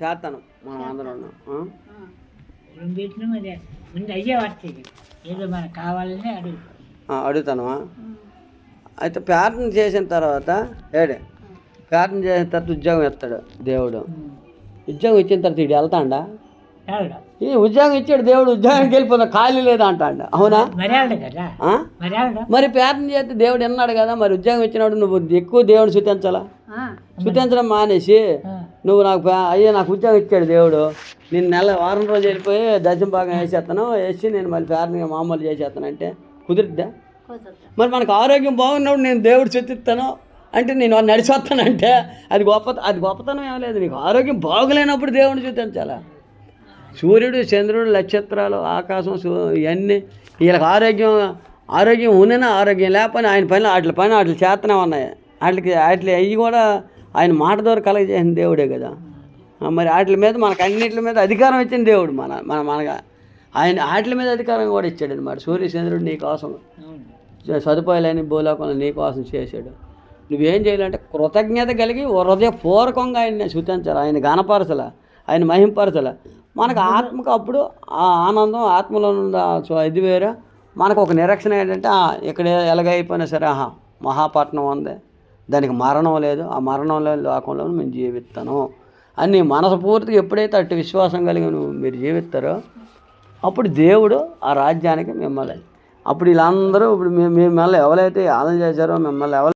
చేస్తాను మనం అందరం పెట్టిన మరి ముందు అయ్యే వస్తాయి ఏదో మనకు కావాలని అడుగుతాను. అయితే ప్రార్థన చేసిన తర్వాత ప్రార్థన చేసిన తర్వాత ఉద్యోగం ఇస్తాడు దేవుడు. ఉద్యోగం ఇచ్చిన తర్వాత ఇటు వెళ్తాడా? ఈ ఉద్యోగం ఇచ్చాడు దేవుడు, ఉద్యోగానికి వెళ్ళిపోతా ఖాళీ లేదా అంటాడు. అవునా? మరి ప్రార్థన చేస్తే దేవుడు విన్నాడు కదా. మరి ఉద్యోగం ఇచ్చినప్పుడు నువ్వు ఎక్కువ దేవుడు శుతించాలా? శుతించడం మానేసి నువ్వు నాకు ఉద్యోగం ఇచ్చాడు దేవుడు, నేను వారం రోజులు వెళ్ళిపోయి దశమ భాగం వేసేస్తాను, వేసి నేను మళ్ళీ ప్రార్థన మామూలు చేసేస్తాను అంటే కుదిరిద్దా? మరి మనకు ఆరోగ్యం బాగున్నప్పుడు నేను దేవుడు శుతిస్తాను అంటే నేను నడిచొస్తానంటే అది గొప్పతనం ఏం లేదు. నీకు ఆరోగ్యం బాగులేనప్పుడు దేవుడిని శుతించాలా? సూర్యుడు, చంద్రుడు, నక్షత్రాలు, ఆకాశం, ఇవన్నీ వీళ్ళకి ఆరోగ్యం ఉన్ననా ఆరోగ్యం లేకపోయినా ఆయన పైన వాటి చేతనే ఉన్నాయి. వాటికి అవి కూడా ఆయన మాట ద్వారా కలగజేసిన దేవుడే కదా. మరి వాటి మీద మనకు అన్నిటి మీద అధికారం ఇచ్చిన దేవుడు మనగా ఆయన వాటి మీద అధికారం కూడా ఇచ్చాడు అనమాట. సూర్య చంద్రుడు నీ కోసం సదుపాయాలని భూలోకంలో నీ కోసం చేశాడు. నువ్వేం చేయాలంటే కృతజ్ఞత కలిగి హృదయపూర్వకంగా ఆయన్ని శుతించాలి, ఆయన గణపరచాల, ఆయన మహింపరచాల. మనకు ఆత్మకు అప్పుడు ఆ ఆనందం ఆత్మలో ఇది వేరే. మనకు ఒక నిరీక్షణ ఏంటంటే ఇక్కడ ఎలాగైపోయినా సరే మహాపట్నం ఉంది, దానికి మరణం లేదు, ఆ మరణం లేని లోకంలో మేము జీవిస్తాను అని మనస్ఫూర్తిగా ఎప్పుడైతే అటు విశ్వాసం కలిగి మీరు జీవిస్తారో అప్పుడు దేవుడు ఆ రాజ్యానికి మిమ్మల్ని, అప్పుడు వీళ్ళందరూ ఇప్పుడు మిమ్మల్ని ఎవరైతే ఆలోచన చేశారో మిమ్మల్ని